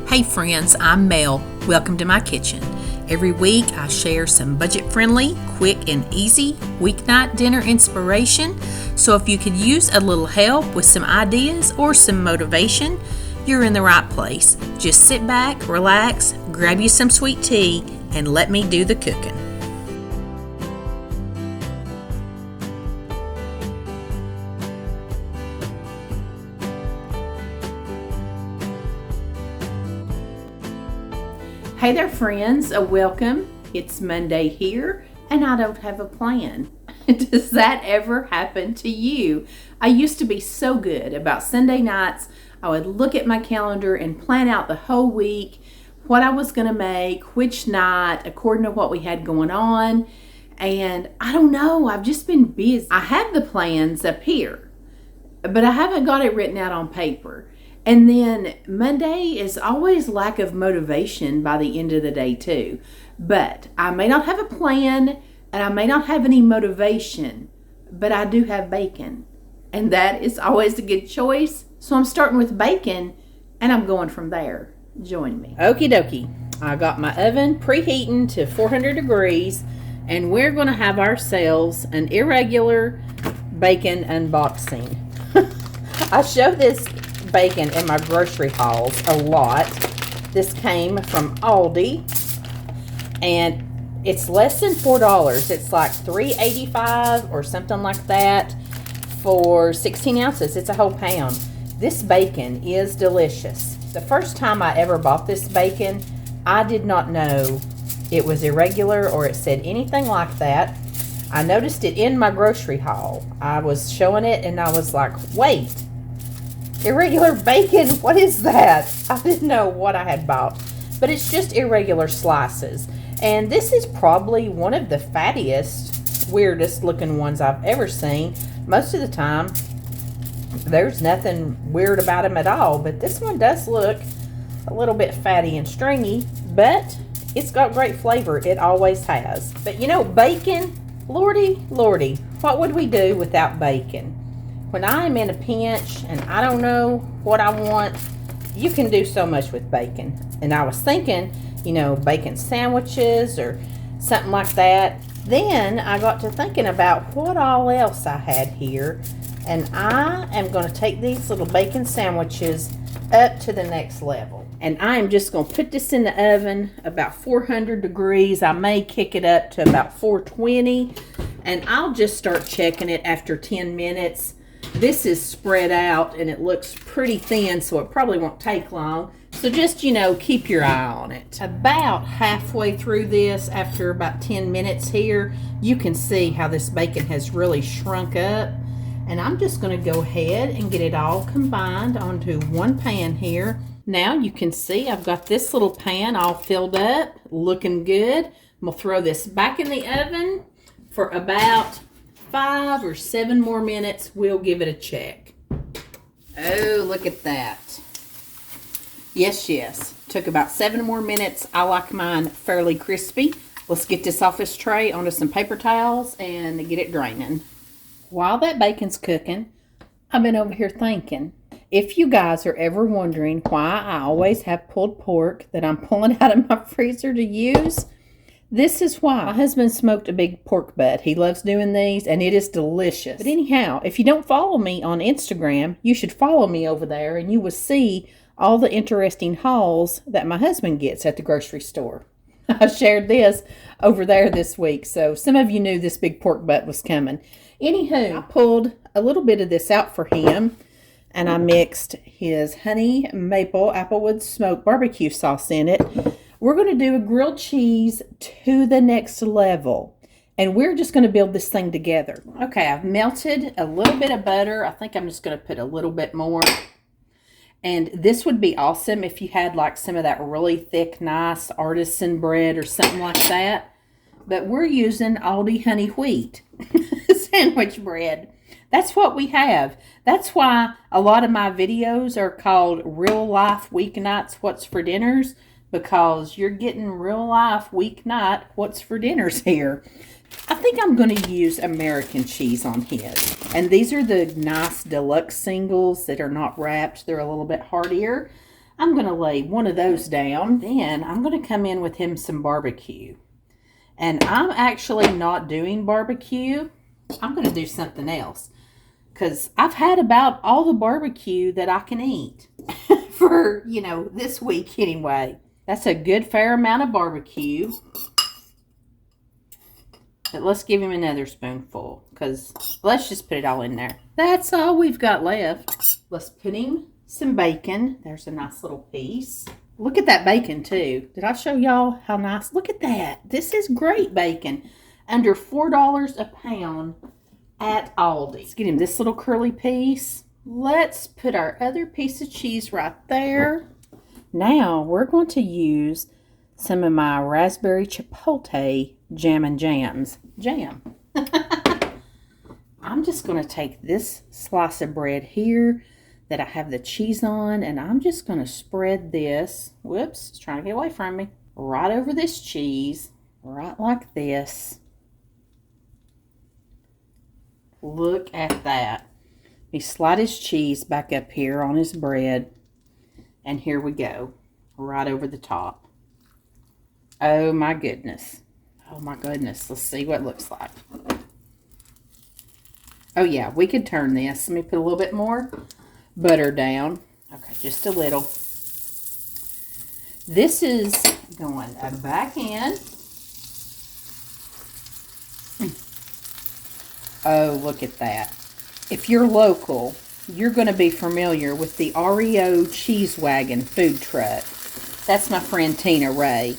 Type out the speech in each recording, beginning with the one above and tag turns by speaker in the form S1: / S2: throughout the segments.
S1: Hey friends, I'm Mel. Welcome to my kitchen. Every week I share some budget-friendly, quick and easy weeknight dinner inspiration. So if you could use a little help with some ideas or some motivation, you're in the right place. Just sit back, relax, grab you some sweet tea, and let me do the cooking. Hey there friends, welcome. It's Monday here and I don't have a plan. Does that ever happen to you? I used to be so good about Sunday nights. I would look at my calendar and plan out the whole week, what I was going to make, which night, according to what we had going on. And I don't know, I've just been busy. I have the plans up here, but I haven't got it written out on paper. And then Monday is always lack of motivation by the end of the day too. But I may not have a plan and I may not have any motivation, but I do have bacon. And that is always a good choice. So I'm starting with bacon and I'm going from there. Join me. Okie dokie. I got my oven preheating to 400 degrees and we're going to have ourselves an irregular bacon unboxing. I show this bacon in my grocery hauls a lot. This came from Aldi and it's less than $4. It's like $3.85 or something like that for 16 ounces. It's a whole pound. This bacon is delicious. The first time I ever bought this bacon, I did not know it was irregular or it said anything like that. I noticed it in my grocery haul. I was showing it and I was like, wait, irregular bacon? What is that? I didn't know what I had bought, but it's just irregular slices. And this is probably one of the fattiest, weirdest looking ones I've ever seen. Most of the time, there's nothing weird about them at all, but this one does look a little bit fatty and stringy, but it's got great flavor. It always has. But you know, bacon, lordy, lordy, what would we do without bacon? When I'm in a pinch and I don't know what I want, you can do so much with bacon. And I was thinking, you know, bacon sandwiches or something like that. Then I got to thinking about what all else I had here. And I am going to take these little bacon sandwiches up to the next level. And I am just going to put this in the oven about 400 degrees. I may kick it up to about 420. And I'll just start checking it after 10 minutes. This is spread out and it looks pretty thin, so it probably won't take long. So just, you know, keep your eye on it. About halfway through this, after about 10 minutes here, you can see how this bacon has really shrunk up. And I'm just going to go ahead and get it all combined onto one pan here. Now you can see I've got this little pan all filled up, looking good. I'm going to throw this back in the oven for about 5 or 7 more minutes. We'll give it a check. Oh, look at that. Yes. Took about 7 more minutes. I like mine fairly crispy. Let's get this off this tray onto some paper towels and get it draining. While that bacon's cooking, I've been over here thinking, if you guys are ever wondering why I always have pulled pork that I'm pulling out of my freezer to use, this is why. My husband smoked a big pork butt. He loves doing these, and it is delicious. But anyhow, if you don't follow me on Instagram, you should follow me over there, and you will see all the interesting hauls that my husband gets at the grocery store. I shared this over there this week, so some of you knew this big pork butt was coming. Anywho, I pulled a little bit of this out for him, and I mixed his honey maple applewood smoked barbecue sauce in it. We're going to do a grilled cheese to the next level. And we're just going to build this thing together. Okay, I've melted a little bit of butter. I think I'm just going to put a little bit more. And this would be awesome if you had like some of that really thick, nice artisan bread or something like that. But we're using Aldi honey wheat sandwich bread. That's what we have. That's why a lot of my videos are called Real Life Weeknights What's for Dinners, because you're getting real life weeknight what's for dinners here. I think I'm going to use American cheese on his. And these are the nice deluxe singles that are not wrapped. They're a little bit hardier. I'm going to lay one of those down. Then I'm going to come in with him some barbecue. And I'm actually not doing barbecue. I'm going to do something else. Because I've had about all the barbecue that I can eat. For, this week anyway. That's a good fair amount of barbecue. But let's give him another spoonful. Because let's just put it all in there. That's all we've got left. Let's put him some bacon. There's a nice little piece. Look at that bacon too. Did I show y'all how nice? Look at that. This is great bacon. Under $4 a pound at Aldi. Let's get him this little curly piece. Let's put our other piece of cheese right there. Now we're going to use some of my raspberry chipotle jam and jams. Jam. I'm just going to take this slice of bread here that I have the cheese on, and I'm just going to spread this, whoops, it's trying to get away from me, right over this cheese, right like this. Look at that. He slide his cheese back up here on his bread, and here we go, right over the top. Oh my goodness. Oh my goodness. Let's see what it looks like. Oh yeah, we could turn this. Let me put a little bit more butter down. Okay, just a little. This is going back in. Oh, look at that. If you're local, you're going to be familiar with the REO Cheese Wagon food truck. That's my friend Tina Ray.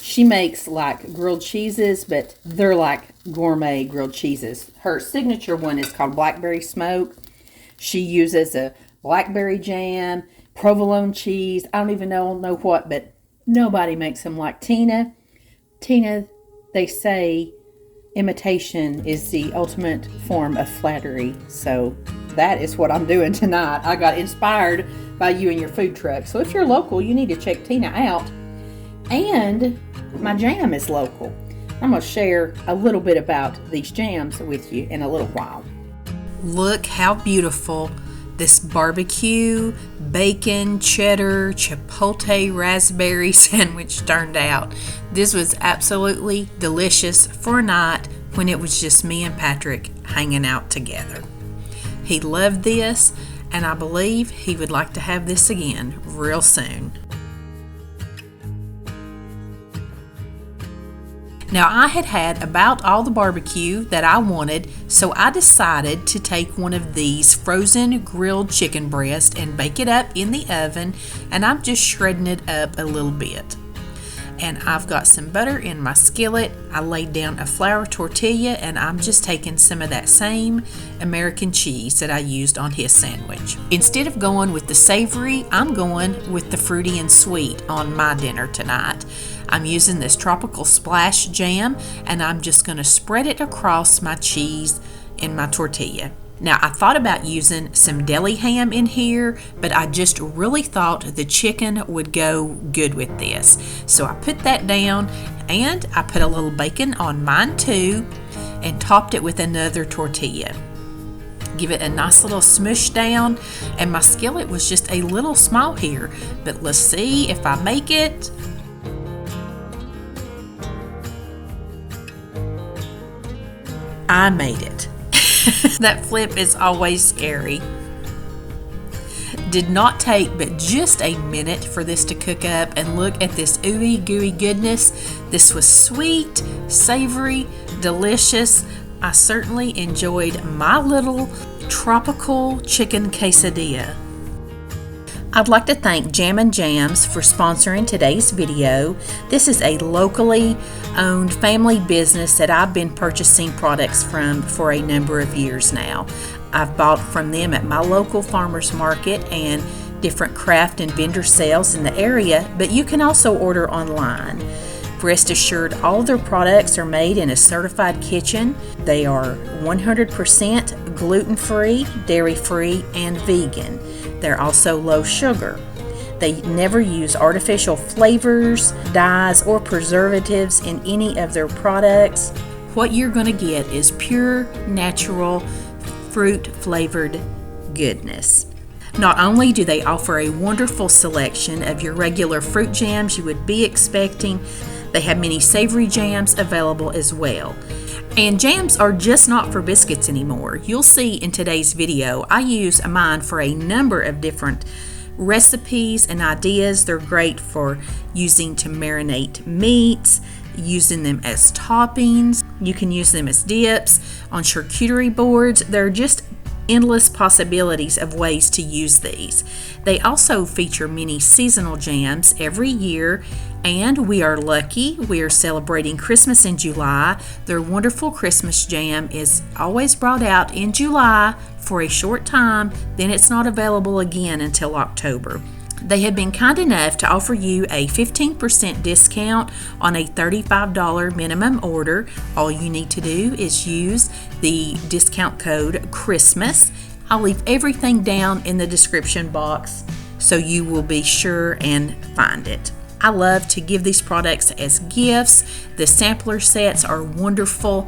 S1: She makes like grilled cheeses, but they're like gourmet grilled cheeses. Her signature one is called Blackberry Smoke. She uses a blackberry jam, provolone cheese. I don't even know what, but nobody makes them like Tina. Tina, they say imitation is the ultimate form of flattery. So that is what I'm doing tonight. I got inspired by you and your food truck. So if you're local, you need to check Tina out. And my jam is local. I'm going to share a little bit about these jams with you in a little while. Look how beautiful this barbecue, bacon, cheddar, chipotle, raspberry sandwich turned out. This was absolutely delicious for a night when it was just me and Patrick hanging out together. He loved this, and I believe he would like to have this again real soon. Now, I had about all the barbecue that I wanted, so I decided to take one of these frozen grilled chicken breasts and bake it up in the oven, and I'm just shredding it up a little bit. And I've got some butter in my skillet. I laid down a flour tortilla, and I'm just taking some of that same American cheese that I used on his sandwich. Instead of going with the savory, I'm going with the fruity and sweet on my dinner tonight. I'm using this tropical splash jam, and I'm just going to spread it across my cheese and my tortilla. Now, I thought about using some deli ham in here, but I just really thought the chicken would go good with this. So I put that down, and I put a little bacon on mine too, and topped it with another tortilla. Give it a nice little smush down, and my skillet was just a little small here, but let's see if I make it. I made it. That flip is always scary. Did not take but just a minute for this to cook up, and look at this ooey gooey goodness. This was sweet, savory, delicious. I certainly enjoyed my little tropical chicken quesadilla. I'd like to thank Jam and Jams for sponsoring today's video. This is a locally owned family business that I've been purchasing products from for a number of years now. I've bought from them at my local farmers market and different craft and vendor sales in the area, but you can also order online. Rest assured, all their products are made in a certified kitchen. They are 100% gluten-free, dairy-free, and vegan. They're also low sugar. They never use artificial flavors, dyes, or preservatives in any of their products. What you're going to get is pure, natural, fruit-flavored goodness. Not only do they offer a wonderful selection of your regular fruit jams you would be expecting, they have many savory jams available as well. And jams are just not for biscuits anymore. You'll see in today's video, I use mine for a number of different recipes and ideas. They're great for using to marinate meats, using them as toppings. You can use them as dips on charcuterie boards. They're just endless possibilities of ways to use these. They also feature many seasonal jams every year, and we are lucky we are celebrating Christmas in July. Their wonderful Christmas jam is always brought out in July for a short time, then it's not available again until October. They have been kind enough to offer you a 15% discount on a $35 minimum order. All you need to do is use the discount code CHRISTMAS. I'll leave everything down in the description box so you will be sure and find it. I love to give these products as gifts. The sampler sets are wonderful.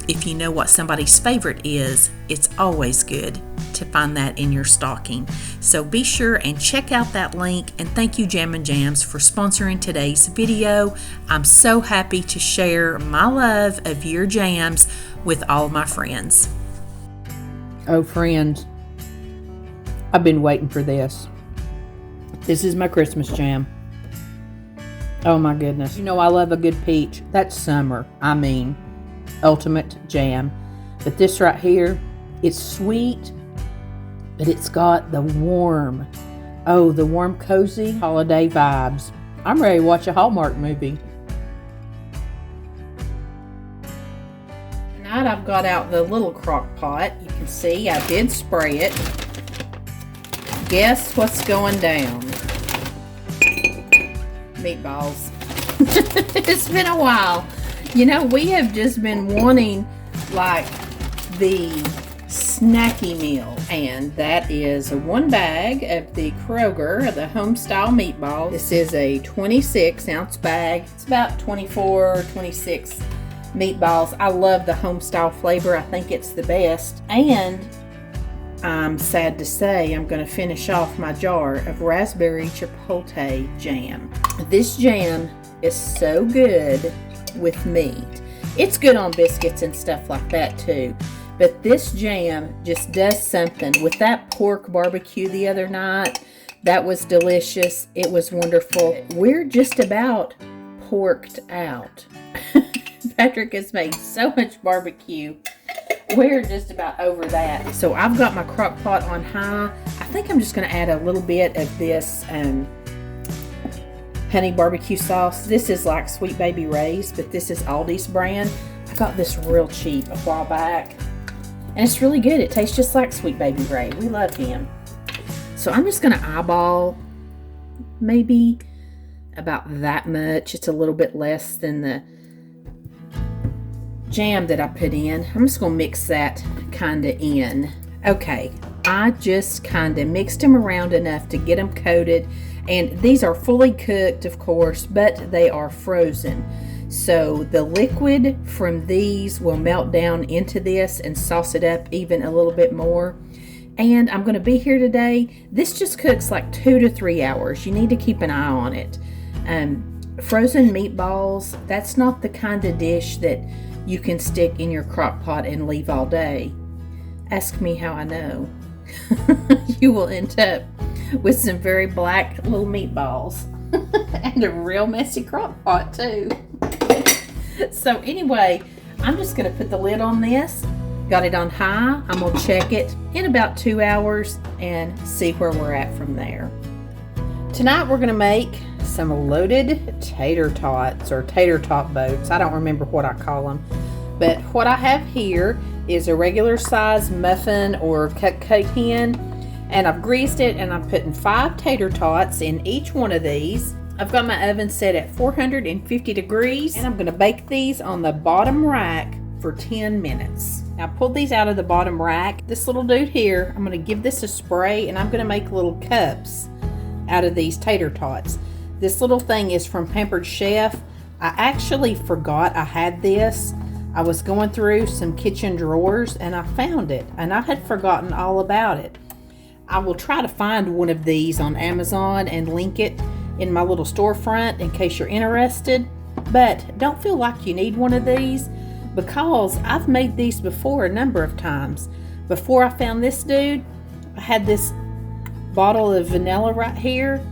S1: If you know what somebody's favorite is, it's always good to find that in your stocking. So be sure and check out that link, and thank you Jam and Jams for sponsoring today's video. I'm so happy to share my love of your jams with all my friends.
S2: Oh friends, I've been waiting for this. This is my Christmas jam. Oh my goodness. You know I love a good peach. That's summer. I mean, ultimate jam. But this right here, it's sweet, but it's got the warm, cozy holiday vibes. I'm ready to watch a Hallmark movie.
S1: Tonight I've got out the little crock pot. You can see I did spray it. Guess what's going down? Meatballs. It's been a while. You know, we have just been wanting like the snacky meal, and that is one bag of the Kroger, the home style meatball. This is a 26 ounce bag. It's about 24, 26 meatballs. I love the home style flavor. I think it's the best. And I'm sad to say I'm going to finish off my jar of raspberry chipotle jam. This jam is so good with meat. It's good on biscuits and stuff like that too. But this jam just does something. With that pork barbecue the other night, that was delicious. It was wonderful. We're just about porked out. Patrick has made so much barbecue. We're just about over that. So I've got my crock pot on high. I think I'm just going to add a little bit of this honey barbecue sauce. This is like Sweet Baby Ray's, but this is Aldi's brand. I got this real cheap a while back, and it's really good. It tastes just like Sweet Baby Ray. We love him. So I'm just going to eyeball maybe about that much. It's a little bit less than the jam that I put in. I'm just going to mix that kind of in. Okay, I just kind of mixed them around enough to get them coated. And these are fully cooked, of course, but they are frozen. So the liquid from these will melt down into this and sauce it up even a little bit more. And I'm going to be here today. This just cooks like 2 to 3 hours. You need to keep an eye on it. Frozen meatballs, that's not the kind of dish that you can stick in your crock pot and leave all day. Ask me how I know. You will end up with some very black little meatballs and a real messy crock pot too. So anyway, I'm just going to put the lid on this. Got it on high. I'm going to check it in about 2 hours and see where we're at from there. Tonight we're going to make some loaded tater tots or tater tot boats. I don't remember what I call them. But what I have here is a regular size muffin or cupcake tin. And I've greased it, and I'm putting 5 tater tots in each one of these. I've got my oven set at 450 degrees, and I'm going to bake these on the bottom rack for 10 minutes. Now I pulled these out of the bottom rack. This little dude here, I'm going to give this a spray, and I'm going to make little cups out of these tater tots. This little thing is from Pampered Chef. I actually forgot I had this. I was going through some kitchen drawers, and I found it, and I had forgotten all about it.
S2: I will try to find one of these on Amazon and link it in my little storefront in case you're interested. But don't feel like you need one of these, because I've made these before a number of times. Before I found this dude, I had this bottle of vanilla right here,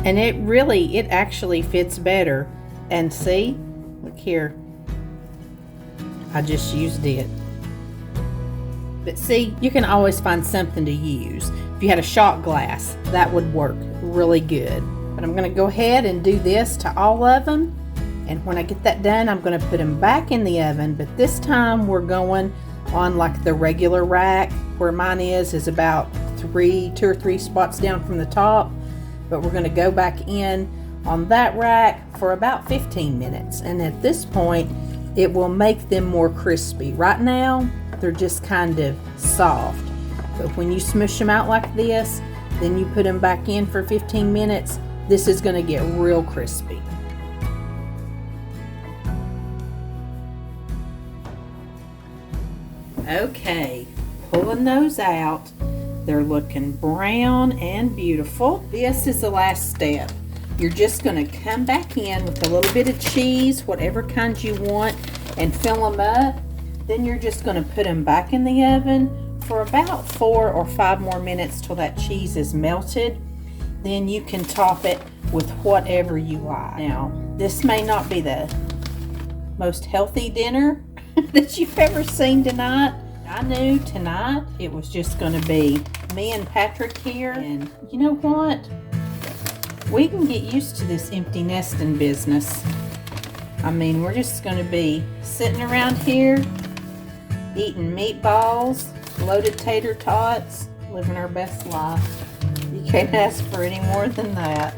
S2: and it actually fits better. And see, look here, I just used it. But see, you can always find something to use. If you had a shot glass, that would work really good. But I'm going to go ahead and do this to all of them. And when I get that done, I'm going to put them back in the oven. But this time we're going on like the regular rack, where mine is about 2 or 3 spots down from the top. But we're going to go back in on that rack for about 15 minutes. And at this point, it will make them more crispy. Right now, they're just kind of soft. But when you smush them out like this, then you put them back in for 15 minutes, this is going to get real crispy. Okay, pulling those out. They're looking brown and beautiful. This is the last step. You're just going to come back in with a little bit of cheese, whatever kind you want, and fill them up. Then you're just going to put them back in the oven for about 4 or 5 more minutes till that cheese is melted. Then you can top it with whatever you like. Now, this may not be the most healthy dinner that you've ever seen tonight. I knew tonight it was just going to be me and Patrick here. And you know what? We can get used to this empty nesting business. I mean, we're just going to be sitting around here eating meatballs, loaded tater tots, living our best life. You can't ask for any more than that.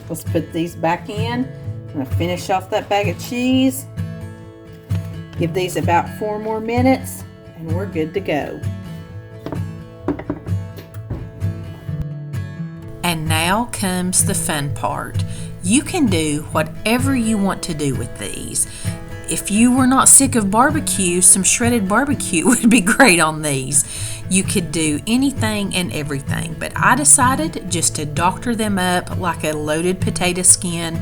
S2: Let's put these back in. I'm going to finish off that bag of cheese. Give these about 4 more minutes and we're good to go.
S1: And now comes the fun part. You can do whatever you want to do with these. If you were not sick of barbecue, some shredded barbecue would be great on these. You could do anything and everything, but I decided just to doctor them up like a loaded potato skin,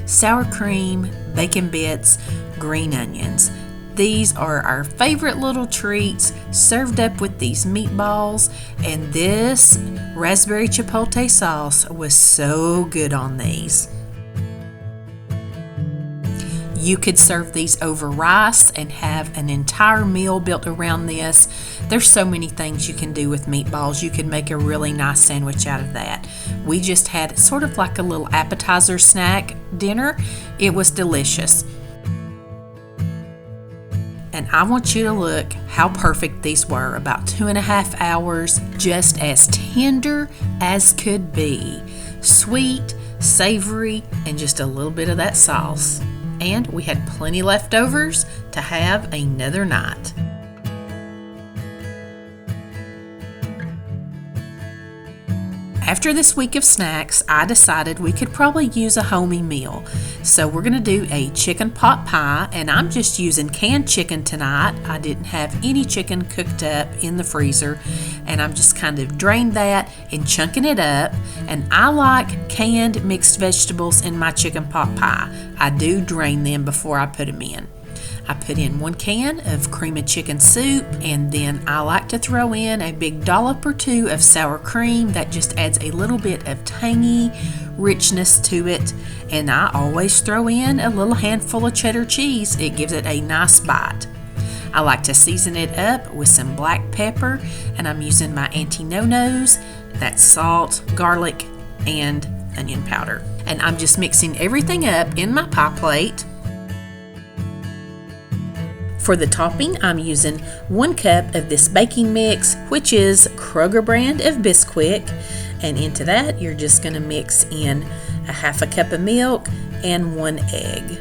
S1: sour cream, bacon bits, green onions. These are our favorite little treats, served up with these meatballs, and this raspberry chipotle sauce was so good on these. You could serve these over rice and have an entire meal built around this. There's so many things you can do with meatballs. You could make a really nice sandwich out of that. We just had sort of like a little appetizer snack dinner. It was delicious. And I want you to look how perfect these were. About 2.5 hours, just as tender as could be. Sweet, savory, and just a little bit of that sauce. And we had plenty leftovers to have another night. After this week of snacks, I decided we could probably use a homey meal. So we're going to do a chicken pot pie, and I'm just using canned chicken tonight. I didn't have any chicken cooked up in the freezer, and I'm just kind of drained that and chunking it up. And I like canned mixed vegetables in my chicken pot pie. I do drain them before I put them in. I put in 1 can of cream of chicken soup, and then I like to throw in a big dollop or 2 of sour cream. That just adds a little bit of tangy richness to it. And I always throw in a little handful of cheddar cheese. It gives it a nice bite. I like to season it up with some black pepper, and I'm using my Auntie No-No's. That's salt, garlic, and onion powder. And I'm just mixing everything up in my pie plate. For the topping, I'm using 1 cup of this baking mix, which is Kroger brand of Bisquick. And into that, you're just going to mix in a 1/2 cup of milk and 1 egg.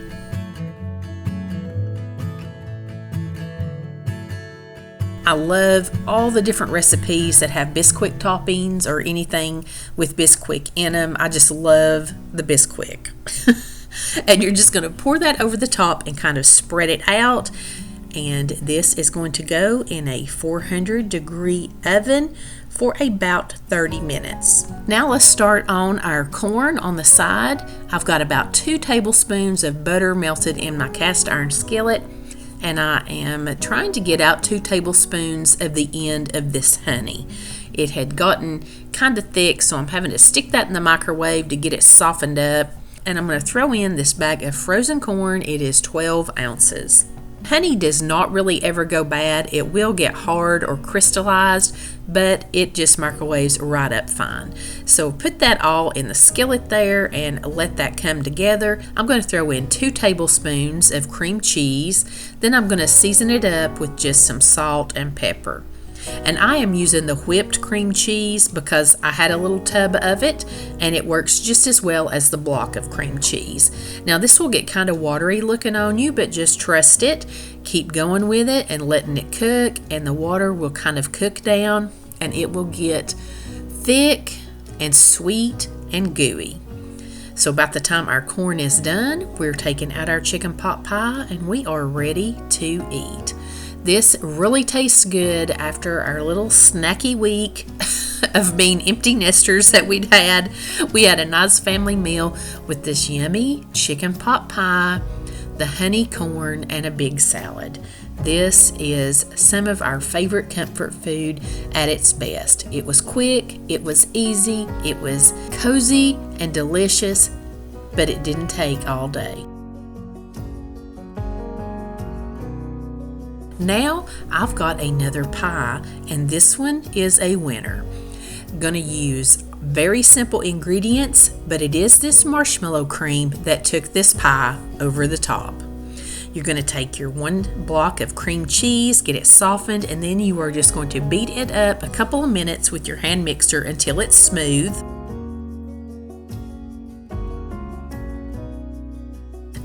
S1: I love all the different recipes that have Bisquick toppings or anything with Bisquick in them. I just love the Bisquick. And you're just going to pour that over the top and kind of spread it out. And this is going to go in a 400-degree oven for about 30 minutes. Now let's start on our corn on the side. I've got about 2 tablespoons of butter melted in my cast iron skillet, and I am trying to get out 2 tablespoons of the end of this honey. It had gotten kind of thick, so I'm having to stick that in the microwave to get it softened up. And I'm going to throw in this bag of frozen corn. It is 12 ounces. Honey does not really ever go bad. It will get hard or crystallized, but it just microwaves right up fine. So put that all in the skillet there and let that come together. I'm going to throw in 2 tablespoons of cream cheese. Then I'm going to season it up with just some salt and pepper. And I am using the whipped cream cheese because I had a little tub of it and it works just as well as the block of cream cheese. Now this will get kind of watery looking on you, but just trust it. Keep going with it and letting it cook, and the water will kind of cook down and it will get thick and sweet and gooey. So about the time our corn is done, we're taking out our chicken pot pie and we are ready to eat. This really tastes good after our little snacky week of being empty nesters that we'd had. We had a nice family meal with this yummy chicken pot pie, the honey corn, and a big salad. This is some of our favorite comfort food at its best. It was quick, it was easy, it was cozy and delicious, but it didn't take all day. Now I've got another pie, and this one is a winner. I'm gonna use very simple ingredients, but it is this marshmallow cream that took this pie over the top. You're gonna take your 1 block of cream cheese, get it softened, and then you are just going to beat it up a couple of minutes with your hand mixer until it's smooth.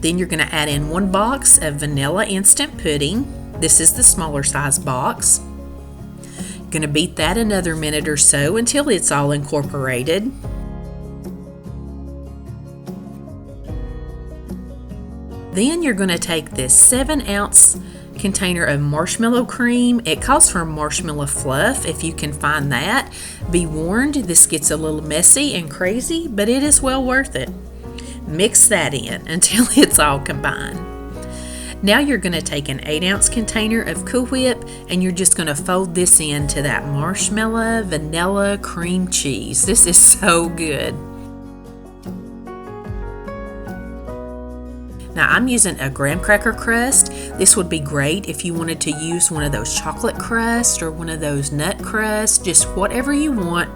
S1: Then you're gonna add in 1 box of vanilla instant pudding. This is the smaller size box. Going to beat that another minute or so until it's all incorporated. Then you're going to take this 7-ounce container of marshmallow cream. It calls for marshmallow fluff if you can find that. Be warned, this gets a little messy and crazy, but it is well worth it. Mix that in until it's all combined. Now you're going to take an 8-ounce container of Cool Whip and you're just going to fold this into that marshmallow, vanilla, cream cheese. This is so good. Now I'm using a graham cracker crust. This would be great if you wanted to use one of those chocolate crusts or one of those nut crusts, just whatever you want.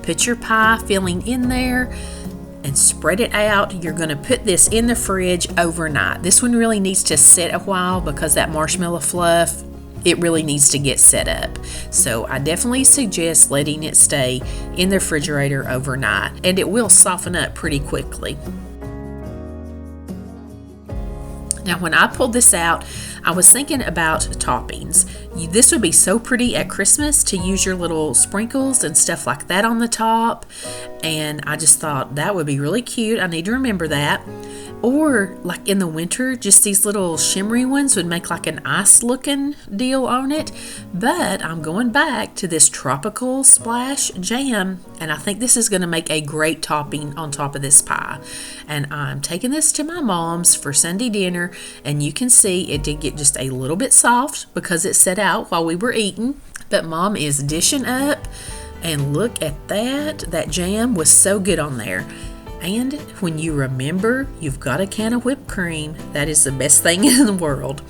S1: Put your pie filling in there and spread it out. You're going to put this in the fridge overnight. This one really needs to sit a while because that marshmallow fluff, it really needs to get set up. So I definitely suggest letting it stay in the refrigerator overnight, and it will soften up pretty quickly. Now when I pulled this out, I was thinking about toppings. This would be so pretty at Christmas to use your little sprinkles and stuff like that on the top. And I just thought that would be really cute. I need to remember that. Or like in the winter, just these little shimmery ones would make like an ice looking deal on it. But I'm going back to this tropical splash jam, and I think this is going to make a great topping on top of this pie. And I'm taking this to my mom's for Sunday dinner, and you can see it did get just a little bit soft because it set out while we were eating. But Mom is dishing up, and look at that. That jam was so good on there. And when you remember you've got a can of whipped cream, that is the best thing in the world.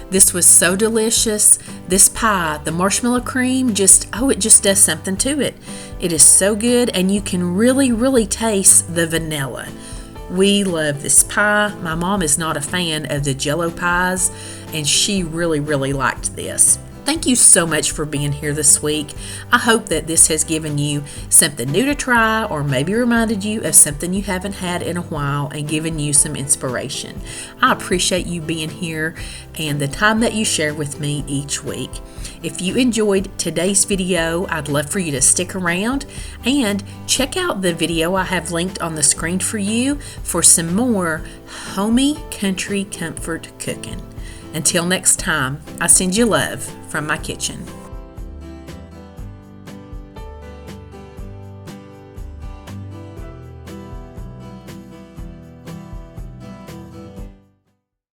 S1: This was so delicious. This pie, the marshmallow cream, it just does something to it. It is so good, and you can really taste the vanilla. We love this pie. My mom is not a fan of the Jell-O pies, and she really liked this. Thank you so much for being here this week. I hope that this has given you something new to try, or maybe reminded you of something you haven't had in a while and given you some inspiration. I appreciate you being here and the time that you share with me each week. If you enjoyed today's video, I'd love for you to stick around and check out the video I have linked on the screen for you for some more homey country comfort cooking. Until next time, I send you love from my kitchen.